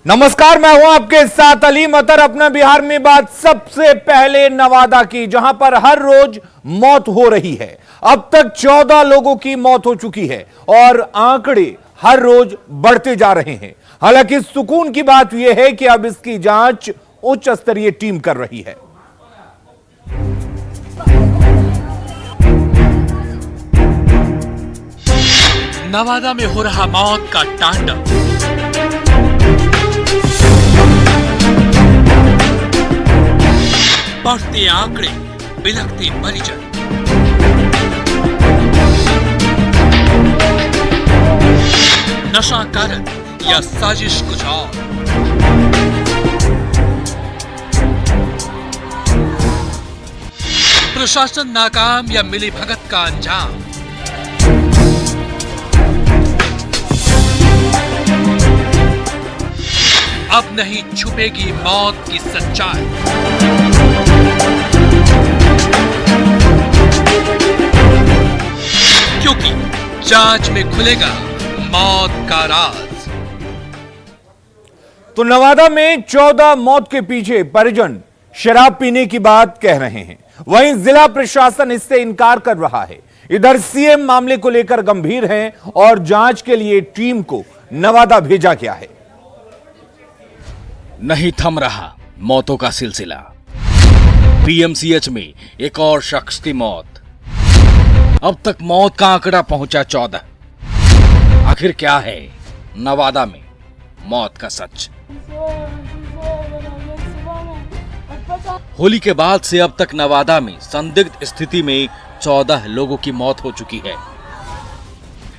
नमस्कार, मैं हूं आपके साथ अली मतर। अपना बिहार में बात सबसे पहले नवादा की, जहां पर हर रोज मौत हो रही है। अब तक 14 लोगों की मौत हो चुकी है और आंकड़े हर रोज बढ़ते जा रहे हैं। हालांकि सुकून की बात यह है कि अब इसकी जांच उच्च स्तरीय टीम कर रही है। नवादा में हो रहा मौत का तांडव। बढ़ते आंकड़े, बिलखते परिजन। नशा कारण या साजिश कुछ और। प्रशासन नाकाम या मिलीभगत का अंजाम। अब नहीं छुपेगी मौत की सच्चाई। क्योंकि जांच में खुलेगा मौत का राज। तो नवादा में 14 मौत के पीछे परिजन शराब पीने की बात कह रहे हैं, वहीं जिला प्रशासन इससे इनकार कर रहा है। इधर सीएम मामले को लेकर गंभीर हैं और जांच के लिए टीम को नवादा भेजा गया है। नहीं थम रहा मौतों का सिलसिला। पीएमसीएच में एक और शख्स की मौत। अब तक मौत का आंकड़ा पहुंचा 14। आखिर क्या है नवादा में मौत का सच? होली के बाद से अब तक नवादा में संदिग्ध स्थिति में 14 लोगों की मौत हो चुकी है।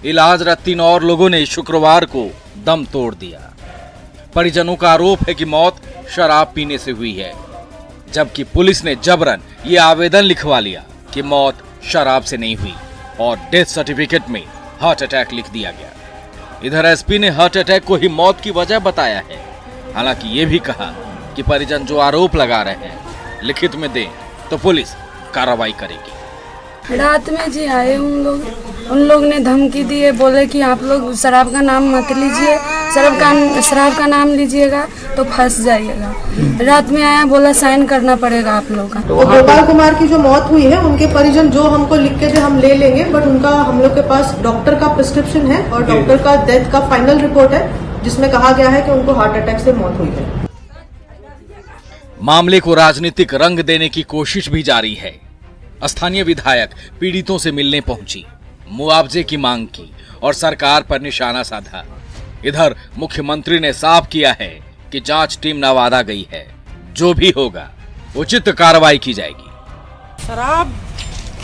इलाजरत 3 और लोगों ने शुक्रवार को दम तोड़ दिया। परिजनों का आरोप है कि मौत शराब पीने से हुई है, जबकि पुलिस ने जबरन ये आवेदन लिखवा लिया कि मौत शराब से नहीं हुई और डेथ सर्टिफिकेट में हार्ट अटैक लिख दिया गया। इधर एसपी ने हार्ट अटैक को ही मौत की वजह बताया है। हालांकि ये भी कहा कि परिजन जो आरोप लगा रहे हैं लिखित में दें तो पुलिस कार्रवाई करेगी। रात में जी आए उन लोग ने धमकी दी है, बोले कि आप लोग शराब का नाम मत लीजिए, शराब का नाम लीजिएगा तो फंस जाइएगा। रात में आया, बोला साइन करना पड़ेगा आप लोग का। तो गोपाल कुमार की जो मौत हुई है, उनके परिजन जो हमको लिख के थे हम ले लेंगे, बट उनका हम लोग के पास डॉक्टर का प्रिस्क्रिप्शन है और डॉक्टर का डेथ का फाइनल रिपोर्ट है, जिसमें कहा गया है कि उनको हार्ट अटैक से मौत हुई है। मामले को राजनीतिक रंग देने की कोशिश भी जारी है। स्थानीय विधायक पीड़ितों से मिलने पहुंची, मुआवजे की मांग की और सरकार पर निशाना साधा। इधर मुख्यमंत्री ने साफ किया है कि जांच टीम नवादा गई है, जो भी होगा उचित कार्रवाई की जाएगी। शराब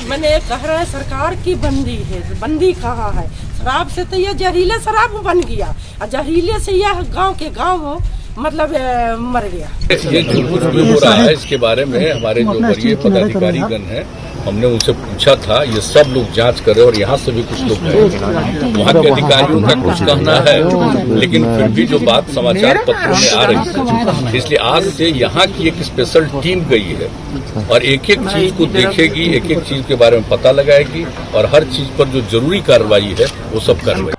मैंने कह रहा है सरकार की बंदी है, बंदी कहाँ है? शराब से तो यह जहरीले शराब बन गया और जहरीले से यह गांव के गांव मतलब मर गया। ये जो कुछ भी हो रहा है इसके बारे में हमारे जो वरीय पदाधिकारीगण हैं, हमने उनसे पूछा था। ये सब लोग जांच कर रहे हैं और यहाँ से भी कुछ लोग हैं, वहाँ के अधिकारियों का कुछ कहना है, लेकिन फिर भी जो बात समाचार पत्रों में आ रही है, इसलिए आज से यहाँ की एक स्पेशल टीम गई है और एक एक चीज को देखेगी, एक एक चीज के बारे में पता लगाएगी और हर चीज पर जो जरूरी कार्रवाई है वो सब कार्रवाई।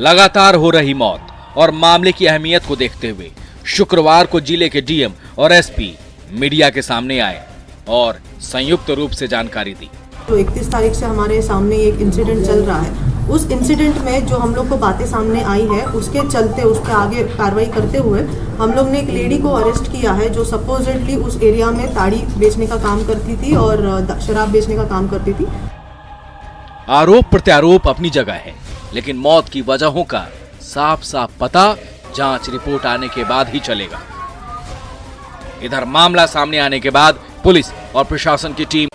लगातार हो रही मौत और मामले की अहमियत को देखते हुए शुक्रवार को जिले के डीएम और एसपी मीडिया के सामने आए और संयुक्त रूप से जानकारी दी। तो 31 तारीख से हमारे सामने एक इंसिडेंट चल रहा है। उस इंसिडेंट में जो हम लोग को बातें सामने आई है, उसके चलते उसके आगे कार्रवाई करते हुए हम लोग ने एक लेडी को अरेस्ट किया है, जो सपोजिटली उस एरिया में ताड़ी बेचने का काम करती थी और शराब बेचने का काम करती थी। आरोप प्रत्यारोप अपनी जगह है, लेकिन मौत की वजहों का साफ साफ पता जांच रिपोर्ट आने के बाद ही चलेगा। इधर मामला सामने आने के बाद पुलिस और प्रशासन की टीम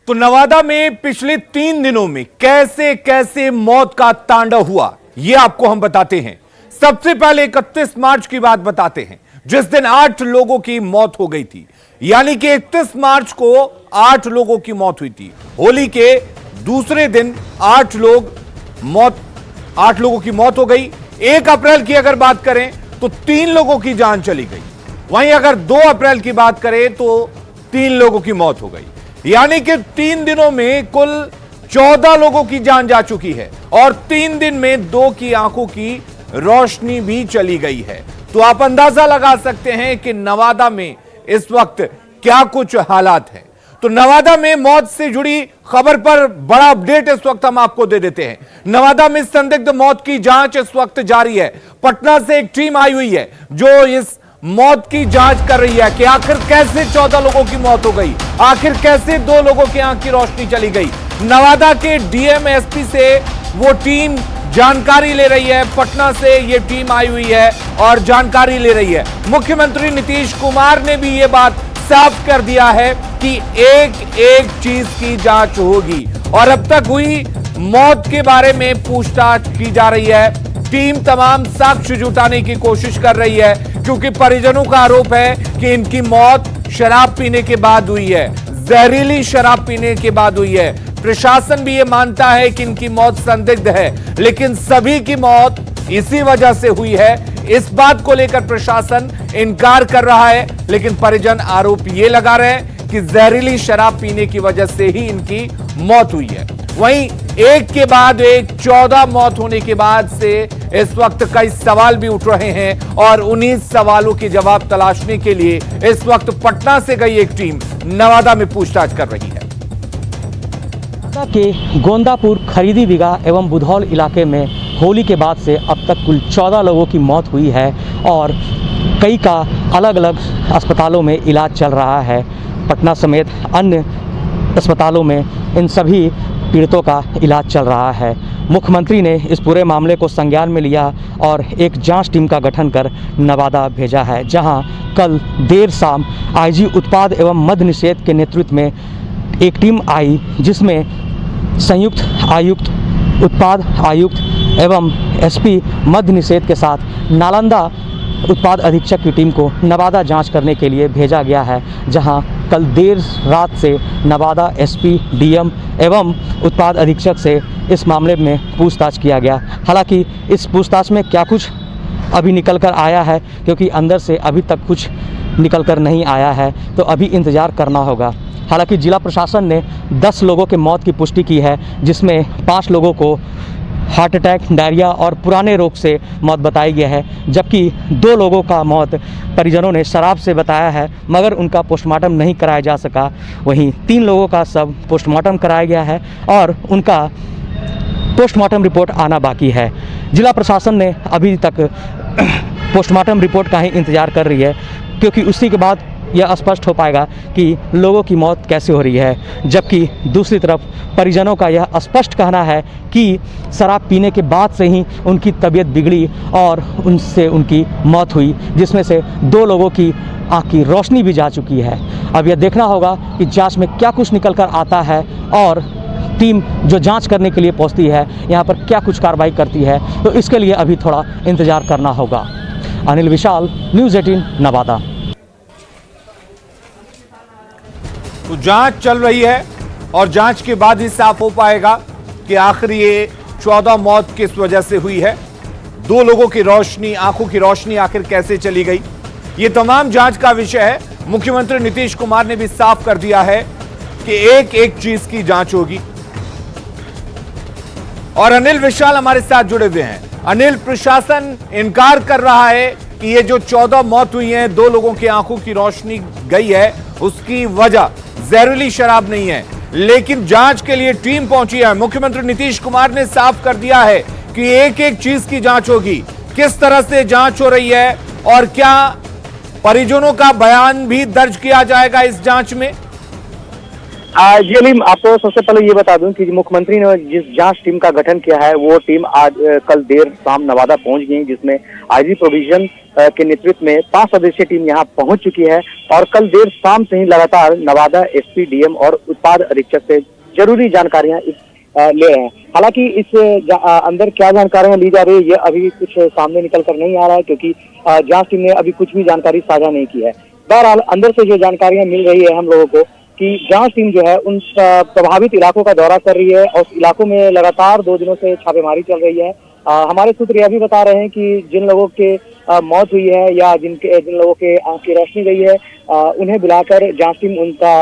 तो नवादा में पिछले 3 दिनों में कैसे कैसे मौत का तांडव हुआ, यह आपको हम बताते हैं। सबसे पहले 31 मार्च की बात बताते हैं, जिस दिन 8 लोगों की मौत हो गई थी। यानी कि 31 मार्च को 8 लोगों की मौत हुई थी। होली के दूसरे दिन 8 लोगों की मौत हो गई। 1 अप्रैल की अगर बात करें तो 3 लोगों की जान चली गई। वहीं अगर 2 अप्रैल की बात करें तो 3 लोगों की मौत हो गई। यानी कि 3 दिनों में कुल 14 लोगों की जान जा चुकी है और 3 दिन में 2 की आंखों की रोशनी भी चली गई है। तो आप अंदाजा लगा सकते हैं कि नवादा में इस वक्त क्या कुछ हालात हैं। तो नवादा में मौत से जुड़ी खबर पर बड़ा अपडेट इस वक्त हम आपको दे देते हैं। नवादा में संदिग्ध मौत की जांच इस वक्त जारी है। पटना से एक टीम आई हुई है जो इस मौत की जांच कर रही है कि आखिर कैसे 14 लोगों की मौत हो गई, आखिर कैसे 2 लोगों की आंख की रोशनी चली गई। नवादा के डीएम एसपी से वो टीम जानकारी ले रही है। पटना से ये टीम आई हुई है और जानकारी ले रही है। मुख्यमंत्री नीतीश कुमार ने भी ये बात साफ कर दिया है कि एक एक चीज की जांच होगी और अब तक हुई मौत के बारे में पूछताछ की जा रही है। टीम तमाम साक्ष्य जुटाने की कोशिश कर रही है क्योंकि परिजनों का आरोप है कि इनकी मौत शराब पीने के बाद हुई है, जहरीली शराब पीने के बाद हुई है। प्रशासन भी ये मानता है कि इनकी मौत संदिग्ध है, लेकिन सभी की मौत इसी वजह से हुई है। इस बात को लेकर प्रशासन इनकार कर रहा है, लेकिन परिजन आरोप ये लगा रहे हैं कि जहरीली शराब पीने की वजह से ही इनकी मौत हुई है। वहीं एक के बाद एक 14 मौत होने के बाद से इस वक्त कई सवाल भी उठ रहे हैं और उन्हीं सवालों के जवाब तलाशने के लिए इस वक्त पटना से गई एक टीम नवादा में पूछताछ कर रही है। के गोंदापुर, खरीदी बिगा एवं बुधौल इलाके में होली के बाद से अब तक कुल 14 लोगों की मौत हुई है और कई का अलग अलग अस्पतालों में इलाज चल रहा है। पटना समेत अन्य अस्पतालों में इन सभी पीड़ितों का इलाज चल रहा है। मुख्यमंत्री ने इस पूरे मामले को संज्ञान में लिया और एक जांच टीम का गठन कर नवादा भेजा है, जहां कल देर शाम आईजी उत्पाद एवं मद्य निषेध के नेतृत्व में एक टीम आई, जिसमें संयुक्त आयुक्त, उत्पाद आयुक्त एवं एसपी मद्य निषेध के साथ नालंदा उत्पाद अधीक्षक की टीम को नवादा जांच करने के लिए भेजा गया है, जहां कल देर रात से नवादा एसपी, डीएम एवं उत्पाद अधीक्षक से इस मामले में पूछताछ किया गया। हालांकि इस पूछताछ में क्या कुछ अभी निकल कर आया है, क्योंकि अंदर से अभी तक कुछ निकल कर नहीं आया है, तो अभी इंतज़ार करना होगा। हालांकि जिला प्रशासन ने 10 लोगों के मौत की पुष्टि की है, जिसमें 5 लोगों को हार्ट अटैक, डायरिया और पुराने रोग से मौत बताई गई है, जबकि 2 लोगों का मौत परिजनों ने शराब से बताया है, मगर उनका पोस्टमार्टम नहीं कराया जा सका। वहीं 3 लोगों का सब पोस्टमार्टम कराया गया है और उनका पोस्टमार्टम रिपोर्ट आना बाकी है। जिला प्रशासन ने अभी तक पोस्टमार्टम रिपोर्ट का ही इंतज़ार कर रही है, क्योंकि उसी के बाद यह स्पष्ट हो पाएगा कि लोगों की मौत कैसे हो रही है। जबकि दूसरी तरफ परिजनों का यह स्पष्ट कहना है कि शराब पीने के बाद से ही उनकी तबीयत बिगड़ी और उनसे उनकी मौत हुई, जिसमें से 2 लोगों की आँख की रोशनी भी जा चुकी है। अब यह देखना होगा कि जांच में क्या कुछ निकल कर आता है और टीम जो जांच करने के लिए पहुंचती है यहाँ पर क्या कुछ कार्रवाई करती है, तो इसके लिए अभी थोड़ा इंतज़ार करना होगा। अनिल विशाल, न्यूज़ 18 नवादा। तो जांच चल रही है और जांच के बाद ही साफ हो पाएगा कि आखिर ये 14 मौत किस वजह से हुई है, 2 लोगों की रोशनी, आंखों की रोशनी आखिर कैसे चली गई। ये तमाम जांच का विषय है। मुख्यमंत्री नीतीश कुमार ने भी साफ कर दिया है कि एक एक चीज की जांच होगी। और अनिल विशाल हमारे साथ जुड़े हुए हैं। अनिल, प्रशासन इनकार कर रहा है कि ये जो 14 मौत हुई है, 2 लोगों की आंखों की रोशनी गई है, उसकी वजह जहरीली शराब नहीं है, लेकिन जांच के लिए टीम पहुंची है। मुख्यमंत्री नीतीश कुमार ने साफ कर दिया है कि एक एक चीज की जांच होगी। किस तरह से जांच हो रही है और क्या परिजनों का बयान भी दर्ज किया जाएगा इस जांच में? जी अलीम, आपको सबसे पहले ये बता दूं कि मुख्यमंत्री ने जिस जांच टीम का गठन किया है, वो टीम आज कल देर शाम नवादा पहुंच गई, जिसमें आईजी प्रोविजन के नेतृत्व में 5 सदस्यीय टीम यहां पहुंच चुकी है और कल देर शाम से ही लगातार नवादा एसपी, डीएम और उत्पाद अधीक्षक से जरूरी जानकारियां ले रहे हैं। हालांकि इस अंदर क्या जानकारियां ली जा रही है, ये अभी कुछ सामने निकल कर नहीं आ रहा है, क्योंकि जांच टीम ने अभी कुछ भी जानकारी साझा नहीं की है। बहरहाल अंदर से जो जानकारियां मिल रही है हम लोगों को कि जांच टीम जो है उन प्रभावित इलाकों का दौरा कर रही है और उस इलाकों में लगातार 2 दिनों से छापेमारी चल रही है। हमारे सूत्र यह भी बता रहे हैं कि जिन लोगों के मौत हुई है या जिन लोगों के आंख की रोशनी गई है, उन्हें बुलाकर जांच टीम उनका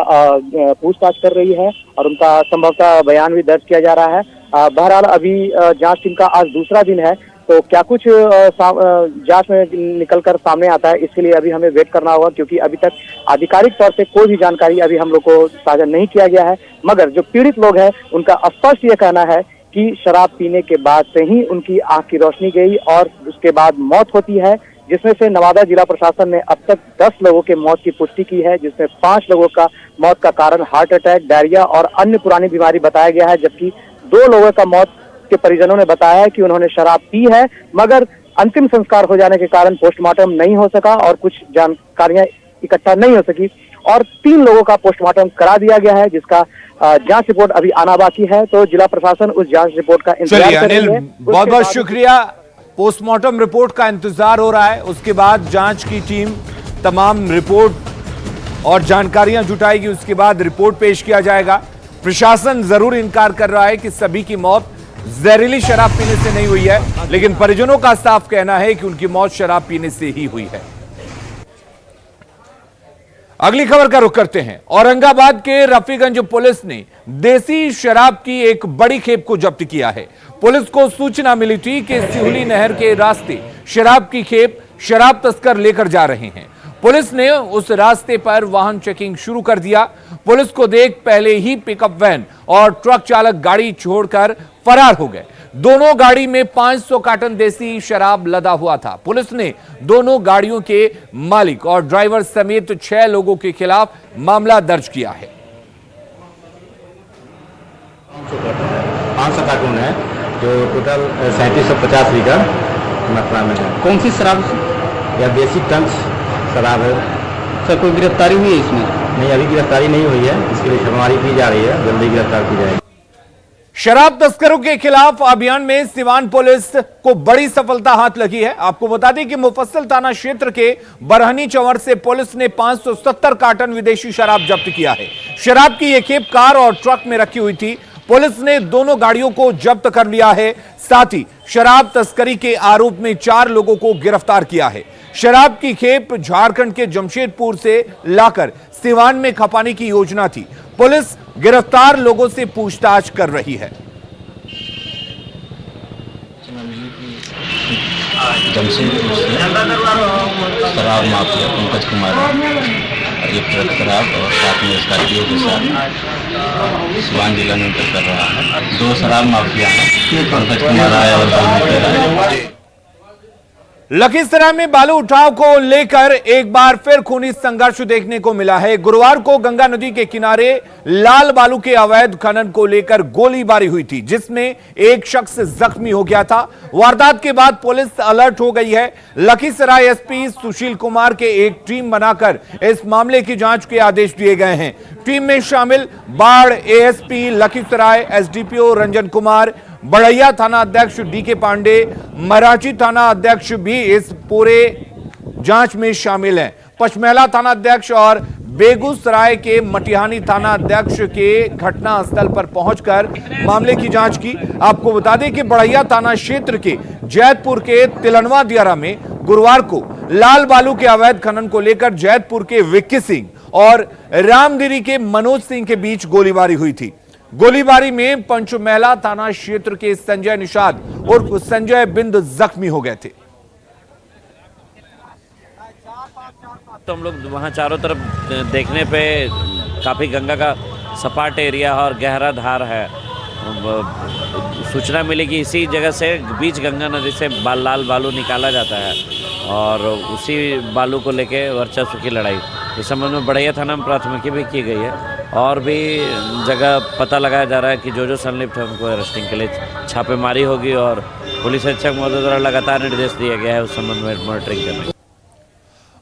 पूछताछ कर रही है और उनका संभवतः बयान भी दर्ज किया जा रहा है। बहरहाल अभी जांच टीम का आज दूसरा दिन है, तो क्या कुछ जांच में निकलकर सामने आता है, इसके लिए अभी हमें वेट करना होगा, क्योंकि अभी तक आधिकारिक तौर से कोई भी जानकारी अभी हम लोग को साझा नहीं किया गया है। मगर जो पीड़ित लोग हैं उनका स्पष्ट ये कहना है कि शराब पीने के बाद से ही उनकी आंख की रोशनी गई और उसके बाद मौत होती है, जिसमें से नवादा जिला प्रशासन ने अब तक 10 लोगों के मौत की पुष्टि की है, जिसमें 5 लोगों का मौत का कारण हार्ट अटैक, डायरिया और अन्य पुरानी बीमारी बताया गया है, जबकि 2 लोगों का मौत के परिजनों ने बताया है कि उन्होंने शराब पी है, मगर अंतिम संस्कार हो जाने के कारण पोस्टमार्टम नहीं हो सका और कुछ जानकारियां इकट्ठा नहीं हो सकी और 3 लोगों का पोस्टमार्टम करा दिया गया है, जिसका जांच रिपोर्ट अभी आना बाकी है। तो जिला प्रशासन उस जांच रिपोर्ट का इंतजार कर रही है। बहुत बहुत शुक्रिया। पोस्टमार्टम रिपोर्ट का इंतजार हो रहा है, उसके बाद जांच की टीम तमाम रिपोर्ट और जानकारियां जुटाएगी, उसके बाद रिपोर्ट पेश किया जाएगा। प्रशासन जरूर इनकार कर रहा है कि सभी की मौत जहरीली शराब पीने से नहीं हुई है, लेकिन परिजनों का साफ कहना है कि उनकी मौत शराब पीने से ही हुई है। अगली खबर का रुख करते हैं। औरंगाबाद के रफीगंज पुलिस ने देसी शराब की एक बड़ी खेप को जब्त किया है। पुलिस को सूचना मिली थी कि सिहुली नहर के रास्ते शराब की खेप शराब तस्कर लेकर जा रहे हैं। पुलिस ने उस रास्ते पर वाहन चेकिंग शुरू कर दिया। पुलिस को देख पहले ही पिकअप वैन और ट्रक चालक गाड़ी छोड़कर फरार हो गए। दोनों गाड़ी में 500 कार्टन देसी शराब लदा हुआ था। पुलिस ने दोनों गाड़ियों के मालिक और ड्राइवर समेत 6 लोगों के खिलाफ मामला दर्ज किया है। 500 कार्टून है जो टोटल 3750 लीटर मात्रा में है। कौन सी शराब? या देसी टंच शराब है। सर कोई गिरफ्तारी हुई है इसमें? नहीं, अभी गिरफ्तारी नहीं हुई है, इसके लिए छापेमारी की जा रही है, जल्दी गिरफ्तार की जाएगी। शराब तस्करों के खिलाफ अभियान में सिवान पुलिस को बड़ी सफलता हाथ लगी है। आपको बता दें कि मुफस्सिल थाना क्षेत्र के बरहनी चंवर से पुलिस ने 570 कार्टन विदेशी शराब जब्त किया है। शराब की यह खेप कार और ट्रक में रखी हुई थी। पुलिस ने दोनों गाड़ियों को जब्त कर लिया है। साथ ही शराब तस्करी के आरोप में 4 लोगों को गिरफ्तार किया है। शराब की खेप झारखंड के जमशेदपुर से लाकर सिवान में खपाने की योजना थी। पुलिस गिरफ्तार लोगों से पूछताछ कर रही है। जमशेदपुर से शराब माफिया पंकज कुमार एक ट्रक शराब और साथ में स्कॉर्पियो के साथ सिवान जिला में एंटर कर रहा है। 2 शराब माफिया है, पंकज कुमार आया और बाल लखीसराय में बालू उठाव को लेकर एक बार फिर खूनी संघर्ष देखने को मिला है। गुरुवार को गंगा नदी के किनारे लाल बालू के अवैध खनन को लेकर गोलीबारी हुई थी, जिसमें एक शख्स जख्मी हो गया था। वारदात के बाद पुलिस अलर्ट हो गई है। लखीसराय एसपी सुशील कुमार के एक टीम बनाकर इस मामले की जांच के आदेश दिए गए हैं। टीम में शामिल बाढ़ एएसपी लखीसराय, एसडीपीओ रंजन कुमार, बड़ैया थाना अध्यक्ष डीके पांडे, मराठी थाना अध्यक्ष भी इस पूरे जांच में शामिल हैं। पचमैला थाना अध्यक्ष और बेगूसराय के मटिहानी थाना अध्यक्ष के घटनास्थल पर पहुंचकर मामले की जांच की। आपको बता दें कि बड़ैया थाना क्षेत्र के जैतपुर के तिलनवा दियारा में गुरुवार को लाल बालू के अवैध खनन को लेकर जैतपुर के विक्की सिंह और रामगिरी के मनोज सिंह के बीच गोलीबारी हुई थी। गोलीबारी में पंचमैला थाना क्षेत्र के संजय निषाद उर्फ संजय बिंद जख्मी हो गए थे। तो हम लोग वहाँ चारों तरफ देखने पे काफ़ी गंगा का सपाट एरिया और गहरा धार है। सूचना मिली कि इसी जगह से बीच गंगा नदी से लाल बालू निकाला जाता है और उसी बालू को लेके वर्चस्व की लड़ाई इस संबंध में बड़ैया थाना में प्राथमिकी भी की गई है और भी जगह पता लगाया जा रहा है कि जो संलिप्त है उनको अरेस्टिंग के लिए छापेमारी होगी और पुलिस अधीक्षक महोदय द्वारा लगातार निर्देश दिया गया है उस संबंध में मॉनिटरिंग करने।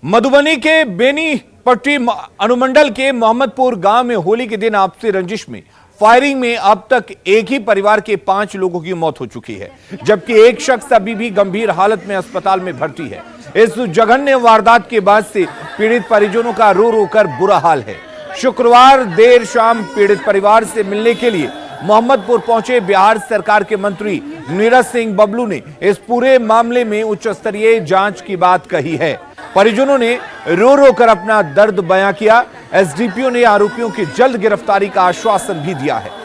मधुबनी के बेनीपट्टी अनुमंडल के मोहम्मदपुर गांव में होली के दिन आपसी रंजिश में फायरिंग में अब तक एक ही परिवार के 5 लोगों की मौत हो चुकी है, जबकि एक शख्स अभी भी गंभीर हालत में अस्पताल में भर्ती है। इस जघन्य वारदात के बाद से पीड़ित परिजनों का रो रो कर बुरा हाल है। शुक्रवार देर शाम पीड़ित परिवार से मिलने के लिए मोहम्मदपुर पहुंचे बिहार सरकार के मंत्री नीरज सिंह बबलू ने इस पूरे मामले में उच्च स्तरीय जांच की बात कही है। परिजनों ने रो रो कर अपना दर्द बयां किया। एसडीपीओ ने आरोपियों की जल्द गिरफ्तारी का आश्वासन भी दिया है।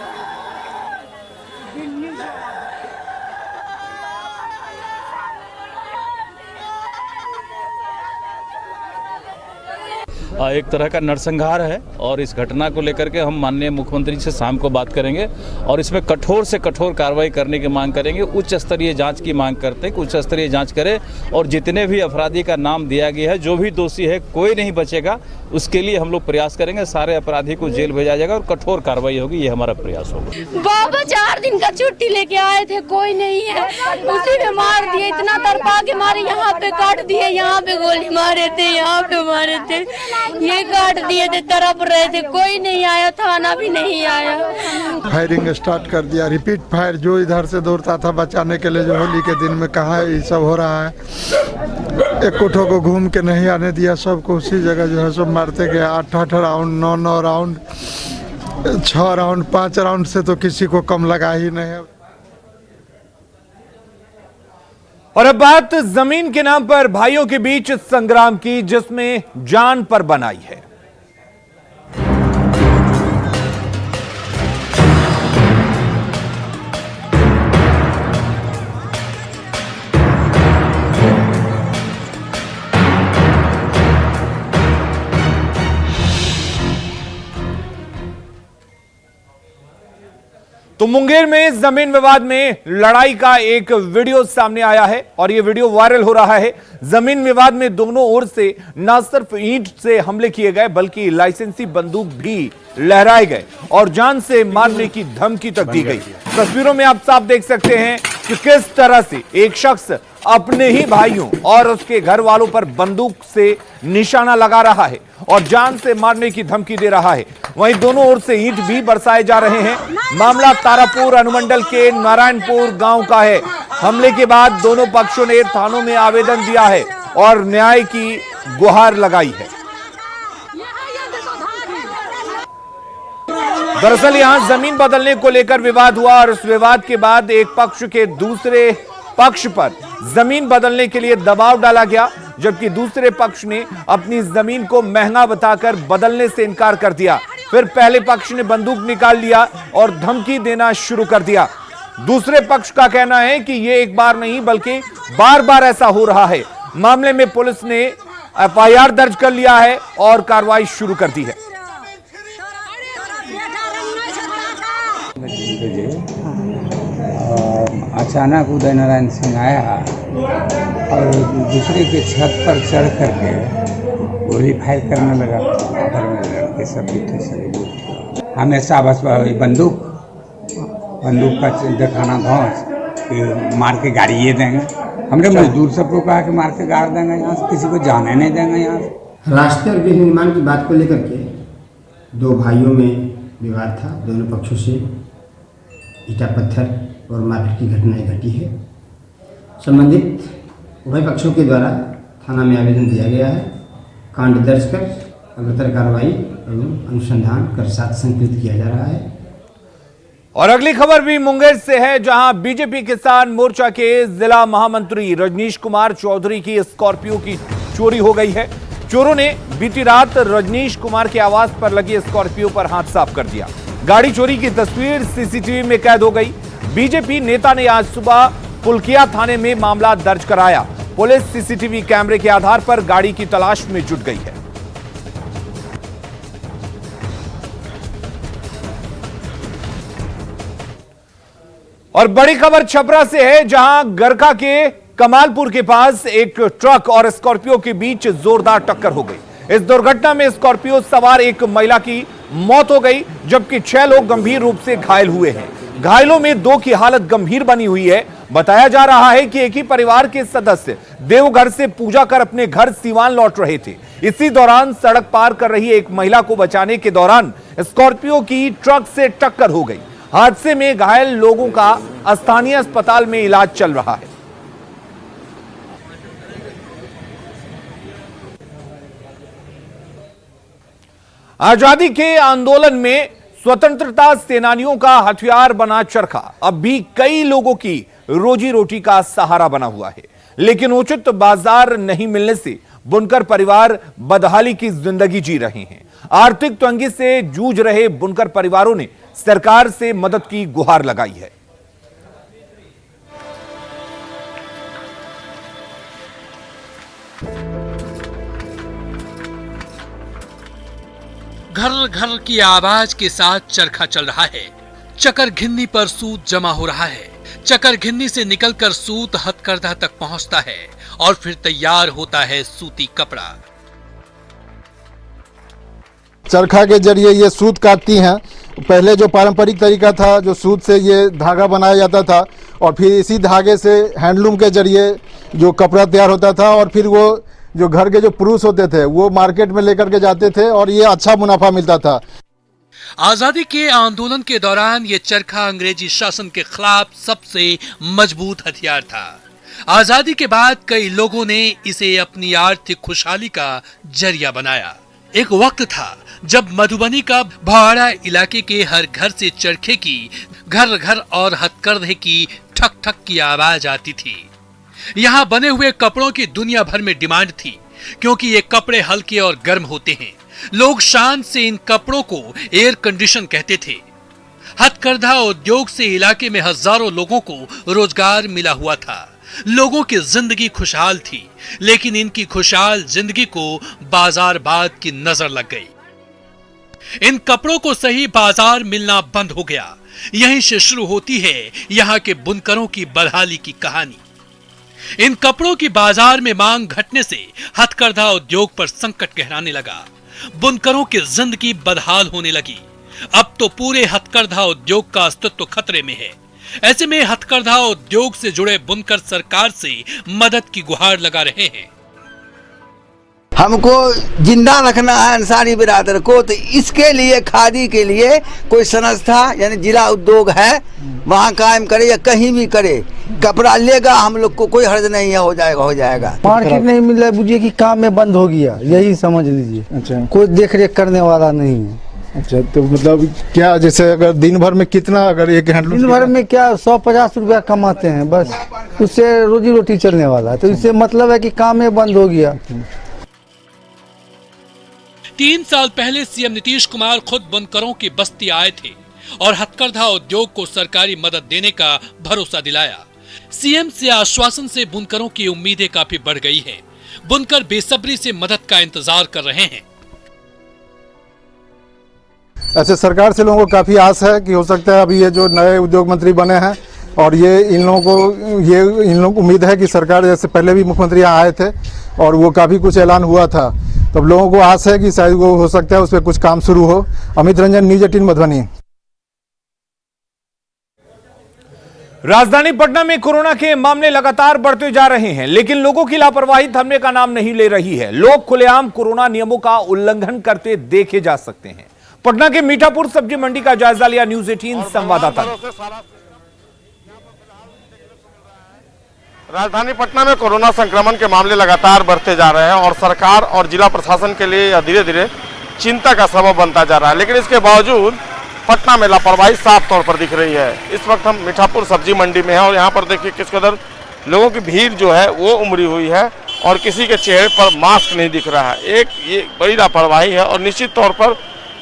एक तरह का नरसंहार है और इस घटना को लेकर के हम माननीय मुख्यमंत्री से शाम को बात करेंगे और इसमें कठोर से कठोर कार्रवाई करने की मांग करेंगे। उच्च स्तरीय जांच की मांग करते हैं कि उच्च स्तरीय जांच करे और जितने भी अपराधी का नाम दिया गया है, जो भी दोषी है, कोई नहीं बचेगा। उसके लिए हम लोग प्रयास करेंगे। सारे अपराधी को जेल भेजा जाएगा और कठोर कार्रवाई होगी, ये हमारा प्रयास होगा। बाबा 4 दिन का छुट्टी लेके आए थे, कोई नहीं है, उसी में मार दिए। इतना तरपा के मारे, यहाँ पे काट दिए, यहाँ पे गोली मारे थे, यहाँ पे मारे थे, ये काट दिए थे, तरफ रहे थे, कोई नहीं आया, थाना भी नहीं आया। फायरिंग स्टार्ट कर दिया, रिपीट फायर। जो इधर से दौड़ता था बचाने के लिए, जो होली के दिन में कहा ये सब हो रहा है। एक कोठों को घूम के नहीं आने दिया, सबको उसी जगह जो है सब मारते गए। 8 राउंड, 9 राउंड, 6 राउंड, 5 राउंड से तो किसी को कम लगा ही नहीं। और अब बात जमीन के नाम पर भाइयों के बीच संग्राम की, जिसमें जान पर बनाई है। तो मुंगेर में जमीन विवाद में लड़ाई का एक वीडियो सामने आया है और यह वीडियो वायरल हो रहा है। जमीन विवाद में दोनों ओर से न सिर्फ ईंट से हमले किए गए, बल्कि लाइसेंसी बंदूक भी लहराए गए और जान से मारने की धमकी तक दी गई। तस्वीरों में आप साफ देख सकते हैं कि किस तरह से एक शख्स अपने ही भाइयों और उसके घर वालों पर बंदूक से निशाना लगा रहा है और जान से मारने की धमकी दे रहा है। वहीं दोनों ओर से ईंट भी बरसाए जा रहे हैं। मामला तारापुर अनुमंडल के नारायणपुर गांव का है। हमले के बाद दोनों पक्षों ने थानों में आवेदन दिया है और न्याय की गुहार लगाई है। दरअसल यहां जमीन बदलने को लेकर विवाद हुआ और उस विवाद के बाद एक पक्ष के दूसरे पक्ष पर जमीन बदलने के लिए दबाव डाला गया, जबकि दूसरे पक्ष ने अपनी जमीन को महंगा बताकर बदलने से इनकार कर दिया। फिर पहले पक्ष ने बंदूक निकाल लिया और धमकी देना शुरू कर दिया। दूसरे पक्ष का कहना है कि यह एक बार नहीं बल्कि बार बार ऐसा हो रहा है। मामले में पुलिस ने एफआईआर दर्ज कर लिया है और कार्रवाई शुरू कर दी है। अचानक उदय नारायण सिंह आया और दूसरे के छत पर चढ़ करके गोली फायर करने लगा। घर में लड़के सब थे, सभी हमेशा बस बंदूक का दिखाना धौस कि मार के गाड़ी ये देंगे। हमने मजदूर सबको कहा कि मार के गाड़ देंगे, यहाँ से किसी को जाने नहीं देंगे। यहाँ से रास्ते और गृह निर्माण की बात को लेकर के दो भाइयों में विवाद था। दोनों पक्षों से ईटा पत्थर और मारपीट की घटनाएं घटी है। संबंधित उभय पक्षों के द्वारा थाना में आवेदन दिया गया है। कांड दर्ज कर अग्रतर कार्रवाई एवं अनुसंधान कर साथ संकलित किया जा रहा है। और अगली खबर भी मुंगेर से है, जहां बीजेपी किसान मोर्चा के जिला महामंत्री रजनीश कुमार चौधरी की स्कॉर्पियो की चोरी हो गई है। चोरों ने बीती रात रजनीश कुमार के आवास पर लगी स्कॉर्पियो पर हाथ साफ कर दिया। गाड़ी चोरी की तस्वीर सीसीटीवी में कैद हो गई। बीजेपी नेता ने आज सुबह पुलकिया थाने में मामला दर्ज कराया। पुलिस सीसीटीवी कैमरे के आधार पर गाड़ी की तलाश में जुट गई है। और बड़ी खबर छपरा से है, जहां गरका के कमालपुर के पास एक ट्रक और स्कॉर्पियो के बीच जोरदार टक्कर हो गई। इस दुर्घटना में स्कॉर्पियो सवार एक महिला की मौत हो गई, जबकि 6 लोग गंभीर रूप से घायल हुए हैं। घायलों में 2 की हालत गंभीर बनी हुई है। बताया जा रहा है कि एक ही परिवार के सदस्य देवघर से पूजा कर अपने घर सीवान लौट रहे थे। इसी दौरान सड़क पार कर रही एक महिला को बचाने के दौरान स्कॉर्पियो की ट्रक से टक्कर हो गई। हादसे में घायल लोगों का स्थानीय अस्पताल में इलाज चल रहा है। आजादी के आंदोलन में स्वतंत्रता सेनानियों का हथियार बना चरखा अब भी कई लोगों की रोजी रोटी का सहारा बना हुआ है, लेकिन उचित बाजार नहीं मिलने से बुनकर परिवार बदहाली की जिंदगी जी रहे हैं। आर्थिक तंगी से जूझ रहे बुनकर परिवारों ने सरकार से मदद की गुहार लगाई है। घर घर की आवाज के साथ चरखा चल रहा है। चकर घिन्नी पर सूत जमा हो रहा है। चकर घिन्नी से निकलकर सूत हथकरघा तक पहुंचता है और फिर तैयार होता है सूती कपड़ा। चरखा के जरिए ये सूत काटती हैं। पहले जो पारंपरिक तरीका था, जो सूत से ये धागा बनाया जाता था और फिर इसी धागे से हैंडलूम के जरिए जो कपड़ा तैयार होता था और फिर वो जो घर के जो पुरुष होते थे वो मार्केट में लेकर के जाते थे और ये अच्छा मुनाफा मिलता था। आजादी के आंदोलन के दौरान ये चरखा अंग्रेजी शासन के खिलाफ सबसे मजबूत हथियार था। आजादी के बाद कई लोगों ने इसे अपनी आर्थिक खुशहाली का जरिया बनाया। एक वक्त था जब मधुबनी का भाड़ा इलाके के हर घर से चरखे की, घर घर और हथकरघे की ठक ठक की आवाज आती थी। यहाँ बने हुए कपड़ों की दुनिया भर में डिमांड थी, क्योंकि ये कपड़े हल्के और गर्म होते हैं। लोग शान से इन कपड़ों को एयर कंडीशन कहते थे। हथकरघा उद्योग से इलाके में हजारों लोगों को रोजगार मिला हुआ था। लोगों की जिंदगी खुशहाल थी, लेकिन इनकी खुशहाल जिंदगी को बाजारबाद की नजर लग गई। इन कपड़ों को सही बाजार मिलना बंद हो गया। यहीं से शुरू होती है यहाँ के बुनकरों की बदहाली की कहानी। इन कपड़ों की बाजार में मांग घटने से हथकरघा उद्योग पर संकट गहराने लगा। बुनकरों की जिंदगी बदहाल होने लगी। अब तो पूरे हथकरघा उद्योग का अस्तित्व खतरे में है। ऐसे में हथकरघा उद्योग से जुड़े बुनकर सरकार से मदद की गुहार लगा रहे हैं। हमको जिंदा रखना है अंसारी बिरादर को, तो इसके लिए खादी के लिए कोई संस्था यानी जिला उद्योग है वहाँ कायम करे या कहीं भी करे। कपड़ा लेगा हम लोग को कोई हर्ज नहीं है, हो जाएगा। मार्केट नहीं मिल रहा है, बुझिए कि काम में बंद हो गया, यही समझ लीजिए। अच्छा, कोई देख रेख करने वाला नहीं है। अच्छा, तो मतलब क्या, जैसे अगर दिन भर में कितना, अगर एक हैंडलूम दिन भर में क्या 150 रुपया कमाते हैं, बस उससे रोजी रोटी चलने वाला है। तो इससे मतलब है कि काम में बंद हो गया। 3 साल पहले सीएम नीतीश कुमार खुद बुनकरों की बस्ती आए थे और हथकरघा उद्योग को सरकारी मदद देने का भरोसा दिलाया। सीएम से आश्वासन से बुनकरों की उम्मीदें काफी बढ़ गई हैं। बुनकर बेसब्री से मदद का इंतजार कर रहे हैं। ऐसे सरकार से लोगों को काफी आस है कि हो सकता है अभी ये जो नए उद्योग मंत्री बने हैं और इन लोगों को उम्मीद है कि सरकार, जैसे पहले भी मुख्यमंत्री यहाँ आए थे और वो काफी कुछ ऐलान हुआ था, तो अब लोगों को आस है कि शायद वो हो सकता है उस पर कुछ काम शुरू हो। अमित रंजन, न्यूज 18 मधुबनी। राजधानी पटना में कोरोना के मामले लगातार बढ़ते जा रहे हैं, लेकिन लोगों की लापरवाही थमने का नाम नहीं ले रही है। लोग खुलेआम कोरोना नियमों का उल्लंघन करते देखे जा सकते हैं। पटना के मीठापुर सब्जी मंडी का जायजा लिया न्यूज 18 संवाददाता ने। राजधानी पटना में कोरोना संक्रमण के मामले लगातार बढ़ते जा रहे हैं और सरकार और जिला प्रशासन के लिए यह धीरे धीरे चिंता का सबब बनता जा रहा है। लेकिन इसके बावजूद पटना में लापरवाही साफ तौर पर दिख रही है। इस वक्त हम मीठापुर सब्जी मंडी में हैं और यहाँ पर देखिए किस कदर लोगों की भीड़ जो है वो उमड़ी हुई है और किसी के चेहरे पर मास्क नहीं दिख रहा है। ये बड़ी लापरवाही है और निश्चित तौर पर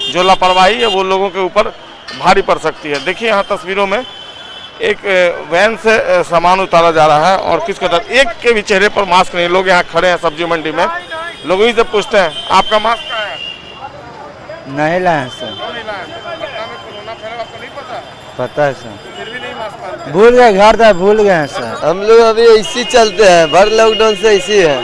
जो लापरवाही है वो लोगों के ऊपर भारी पड़ सकती है। देखिए यहाँ तस्वीरों में एक वैन से सामान उतारा जा रहा है और किस कदर एक के भी चेहरे पर मास्क नहीं। लोग यहाँ खड़े हैं सब्जी मंडी में, लोग ही से पूछते हैं आपका मास्क कहाँ है? नहीं लाए सर। पता है सर, फिर भी नहीं मास्क भूल गए, घर था भूल गए हैं सर। हम लोग अभी ऐसे चलते हैं, भर लॉकडाउन से ऐसे है।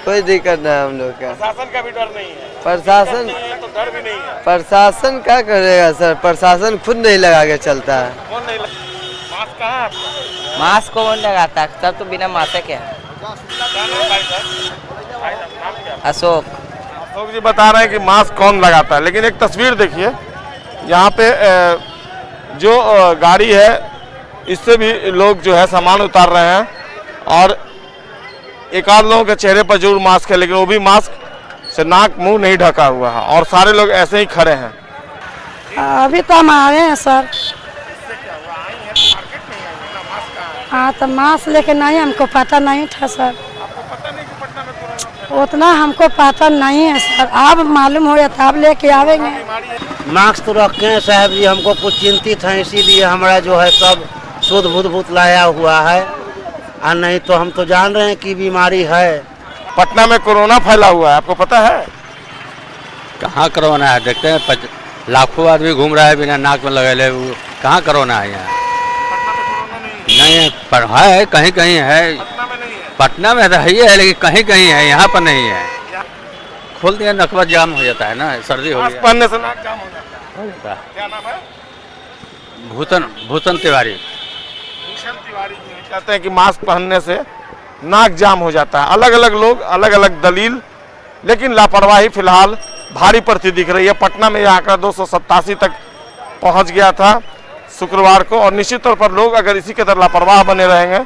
कोई दिक्कत नहीं हम लोग का। प्रशासन का भी डर नहीं है। प्रशासन तो डर भी नहीं है। प्रशासन क्या करेगा सर, प्रशासन खुद नहीं लगा के चलता है। कौन नहीं मास्क कहाँ है आपका? मास्क कौन लगाता है, सब तो बिना मास्क के है। अशोक जी बता रहे हैं कि मास्क कौन लगाता है, लेकिन एक तस्वीर देखिए यहाँ पे जो गाड़ी है इससे भी लोग जो है सामान उतार रहे हैं और एक आध लोगों के चेहरे पर जरूर मास्क है, लेकिन वो भी मास्क से नाक मुंह नहीं ढका हुआ है और सारे लोग ऐसे ही खड़े हैं। अभी तो हम आ रहे हैं सर। हाँ तो मास्क लेके नहीं, हमको पता नहीं था सर। उतना हमको पता नहीं है सर, आप मालूम हो या तब लेके आवेंगे। मास्क तो रखे हैं साहब जी, हमको कुछ चिंतित है इसीलिए हमारा जो है सब शुद्ध बुद्ध लाया हुआ है, और नहीं तो हम तो जान रहे हैं कि बीमारी है। पटना में कोरोना फैला हुआ है, आपको पता है? कहाँ कोरोना है? देखते हैं लाखों आदमी घूम रहा है बिना नाक में लगे, कहाँ कोरोना है यहाँ? नहीं है, पर है कहीं कहीं है। पटना में तो है लेकिन कहीं कहीं है, यहाँ पर नहीं है। खोल दिया नकबा जाम हो जाता है ना, सर्दी हो गई। पहनने से नाक जाम हो जाता है। क्या नाम है? भूषण तिवारी। कहते हैं कि मास्क पहनने से नाक जाम हो जाता है। अलग अलग लोग अलग अलग दलील, लेकिन लापरवाही फिलहाल भारी पड़ती दिख रही है। पटना में यह आंकड़ा 287 तक पहुंच गया था शुक्रवार को, और निश्चित तौर पर लोग अगर इसी के तरह लापरवाह बने रहेंगे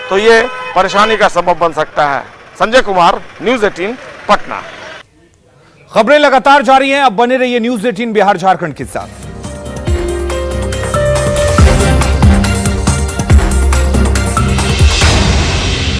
तो ये परेशानी का सबब बन सकता है। संजय कुमार, न्यूज़ 18 पटना। खबरें लगातार जारी हैं, अब बने रहिए न्यूज़ 18 बिहार झारखंड के साथ।